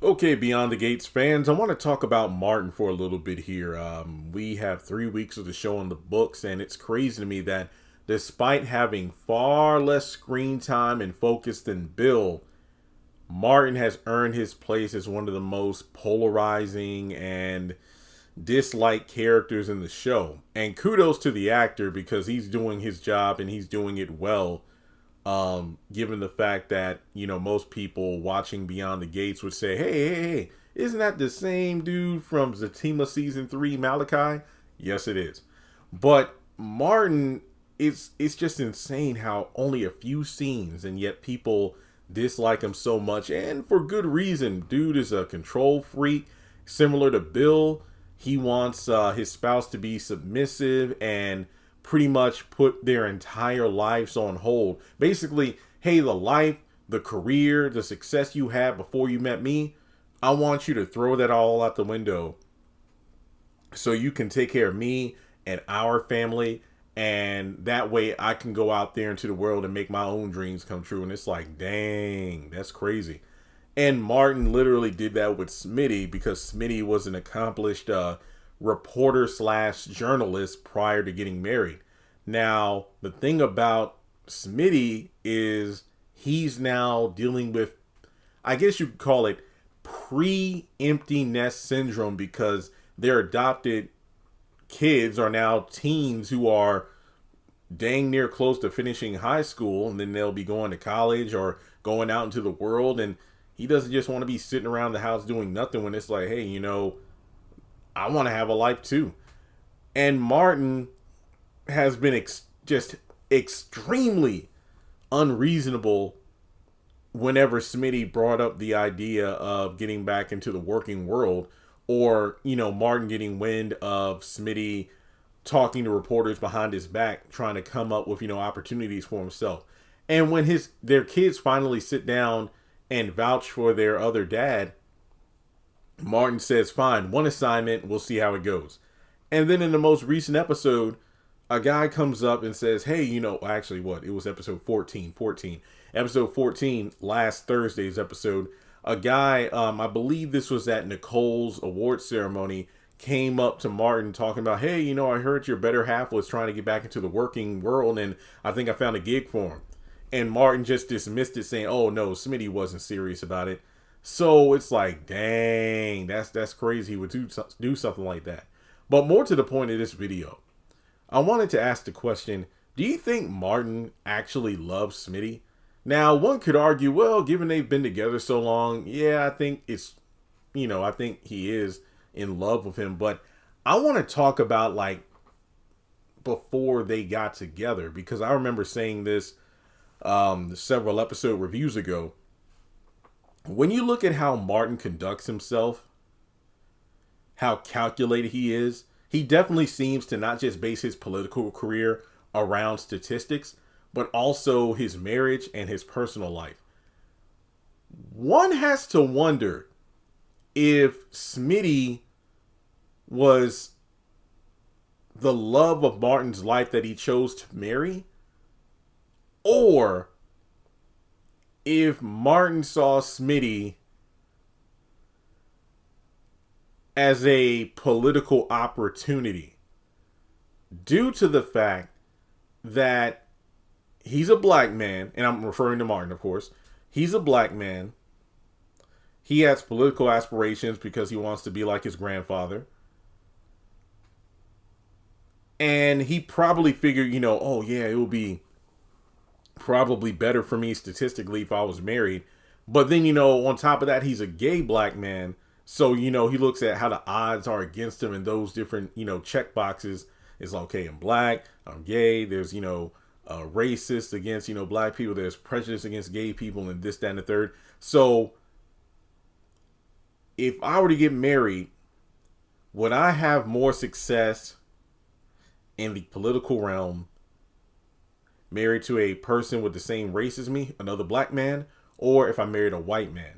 Okay, Beyond the Gates fans, I want to talk about Martin for a little bit here. We have 3 weeks of the show in the books, and it's crazy to me that despite having far less screen time and focus than Bill, Martin has earned his place as one of the most polarizing and disliked characters in the show. And kudos to the actor because he's doing his job and he's doing it well, given the fact that most people watching Beyond the Gates would say, hey, isn't that the same dude from Zatima season 3, Malachi? Yes, it is. But Martin, it's just insane how only a few scenes and yet people dislike him so much, and for good reason. Dude is a control freak, similar to Bill. He wants his spouse to be submissive and pretty much put their entire lives on hold. Basically, hey, the life, the career, the success you had before you met me, I want you to throw that all out the window so you can take care of me and our family. And that way I can go out there into the world and make my own dreams come true. And it's like, dang, that's crazy. And Martin literally did that with Smitty because Smitty was an accomplished reporter slash journalist prior to getting married. Now, the thing about Smitty is he's now dealing with, I guess you could call it pre-empty nest syndrome, because their adopted kids are now teens who are dang near close to finishing high school, and then they'll be going to college or going out into the world. And he doesn't just want to be sitting around the house doing nothing when it's like, hey, I want to have a life too. And Martin has been just extremely unreasonable whenever Smitty brought up the idea of getting back into the working world, or Martin getting wind of Smitty talking to reporters behind his back, trying to come up with opportunities for himself. And when their kids finally sit down and vouch for their other dad, Martin says, fine, one assignment, we'll see how it goes. And then in the most recent episode, a guy comes up and says, hey, actually what? It was episode 14. Episode 14, last Thursday's episode. A guy, I believe this was at Nicole's award ceremony, came up to Martin talking about, hey, I heard your better half was trying to get back into the working world, and I think I found a gig for him. And Martin just dismissed it, saying, oh, no, Smitty wasn't serious about it. So it's like, dang, that's crazy. He would do something like that. But more to the point of this video, I wanted to ask the question, do you think Martin actually loves Smitty? Now, one could argue, well, given they've been together so long, yeah, I think I think he is in love with him. But I want to talk about like before they got together, because I remember saying this several episode reviews ago. When you look at how Martin conducts himself, how calculated he is, he definitely seems to not just base his political career around statistics, but also his marriage and his personal life. One has to wonder if Smitty was the love of Martin's life that he chose to marry, or if Martin saw Smitty as a political opportunity due to the fact that he's a black man, and I'm referring to Martin, of course. He's a black man. He has political aspirations because he wants to be like his grandfather. And he probably figured, oh yeah, it would be probably better for me statistically if I was married. But then, on top of that, he's a gay black man. So, he looks at how the odds are against him, and those different, check boxes. It's like, okay, I'm black, I'm gay, there's, racist against, black people, there's prejudice against gay people, and this, that, and the third. So if I were to get married, would I have more success in the political realm married to a person with the same race as me, another black man, or if I married a white man?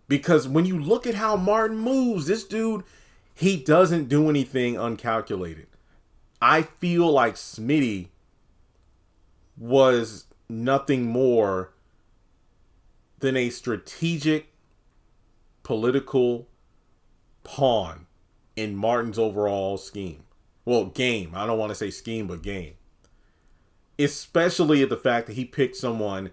Because when you look at how Martin moves, this dude, he doesn't do anything uncalculated. I feel like Smitty was nothing more than a strategic political pawn in Martin's overall scheme. Well, game. I don't want to say scheme, but game. Especially the fact that he picked someone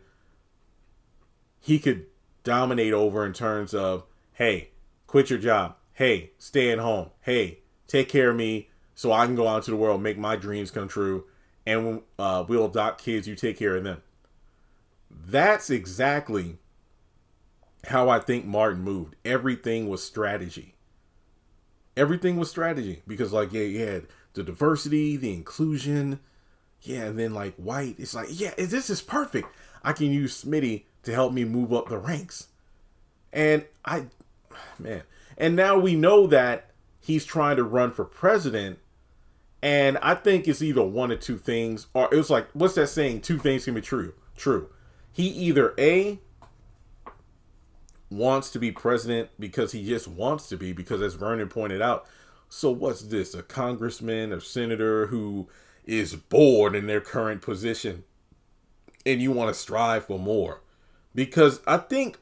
he could dominate over in terms of, hey, quit your job. Hey, stay at home. Hey, take care of me so I can go out into the world, make my dreams come true, and we'll adopt kids. You take care of them. That's exactly how I think Martin moved. Everything was strategy. Everything was strategy because, like, yeah, you had the diversity, the inclusion, yeah, and then like white. It's like, yeah, this is perfect. I can use Smitty to help me move up the ranks. And and now we know that he's trying to run for president. And I think it's either one or two things, or it was like, what's that saying? Two things can be true. True. He either A, wants to be president because he just wants to be, because as Vernon pointed out, so what's this? A congressman or senator who is bored in their current position and you want to strive for more. Because I think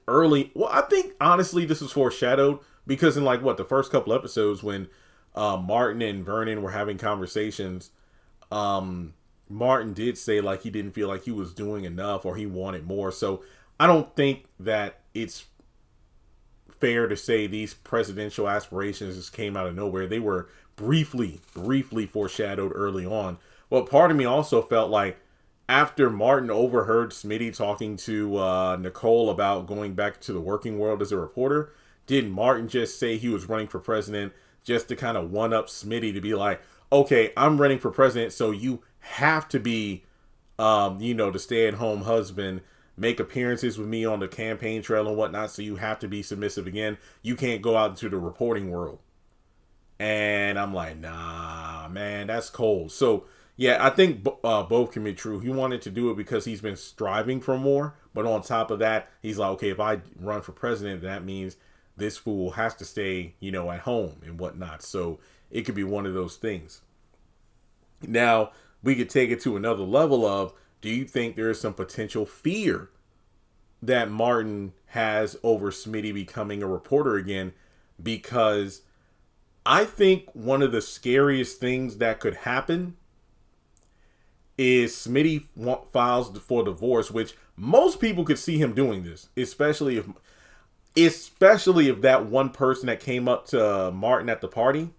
honestly this is foreshadowed because in like the first couple episodes when Martin and Vernon were having conversations, Martin did say like he didn't feel like he was doing enough or he wanted more. So I don't think that it's fair to say these presidential aspirations just came out of nowhere. They were briefly foreshadowed early on. But part of me also felt like after Martin overheard Smitty talking to Nicole about going back to the working world as a reporter, did Martin just say he was running for president just to kind of one up Smitty to be like, okay, I'm running for president, so you have to be, the stay-at-home husband, make appearances with me on the campaign trail and whatnot, so you have to be submissive again. You can't go out into the reporting world. And I'm like, nah, man, that's cold. So, yeah, I think both can be true. He wanted to do it because he's been striving for more. But on top of that, he's like, okay, if I run for president, that means this fool has to stay, at home and whatnot. So it could be one of those things. Now, we could take it to another level of, do you think there is some potential fear that Martin has over Smitty becoming a reporter again? Because I think one of the scariest things that could happen is Smitty files for divorce, which most people could see him doing this, especially if that one person that came up to Martin at the party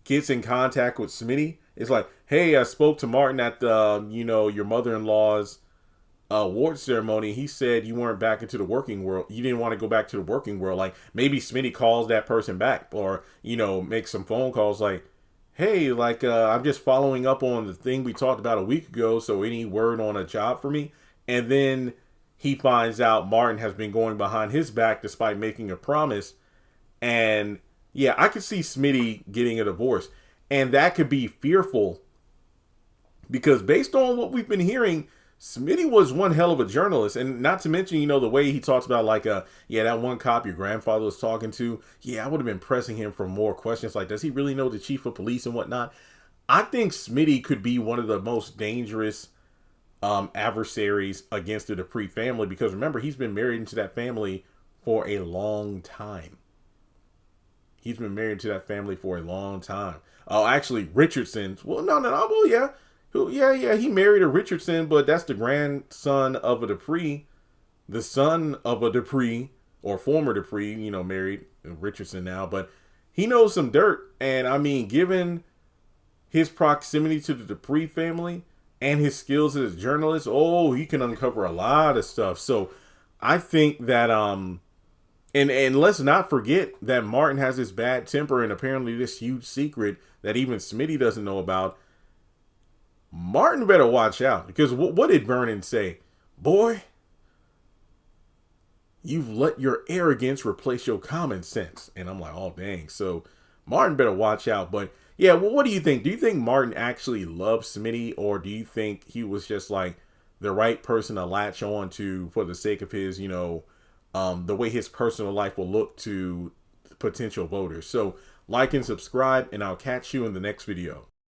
gets in contact with Smitty. It's like, hey, I spoke to Martin at the, your mother-in-law's award ceremony. He said you weren't back into the working world. You didn't want to go back to the working world. Like maybe Smitty calls that person back or, makes some phone calls like, hey, I'm just following up on the thing we talked about a week ago. So any word on a job for me? And then he finds out Martin has been going behind his back despite making a promise. And yeah, I could see Smitty getting a divorce. And that could be fearful because based on what we've been hearing, Smitty was one hell of a journalist. And not to mention, the way he talks about that one cop your grandfather was talking to. Yeah, I would have been pressing him for more questions. Like, does he really know the chief of police and whatnot? I think Smitty could be one of the most dangerous adversaries against the Dupree family. Because remember, he's been married into that family for a long time. He's been married to that family for a long time. Oh, actually, Richardson. Well, no. Well, yeah. Yeah, he married a Richardson, but that's the grandson of a Dupree, the son of a Dupree, or former Dupree, married Richardson now. But he knows some dirt. And, I mean, given his proximity to the Dupree family and his skills as a journalist, he can uncover a lot of stuff. So, I think that, and let's not forget that Martin has this bad temper and apparently this huge secret that even Smitty doesn't know about. Martin better watch out because what did Vernon say? Boy, you've let your arrogance replace your common sense. And I'm like, oh, dang. So Martin better watch out. But yeah, well, what do you think? Do you think Martin actually loves Smitty, or do you think he was just like the right person to latch on to for the sake of his, the way his personal life will look to potential voters? So like and subscribe, and I'll catch you in the next video.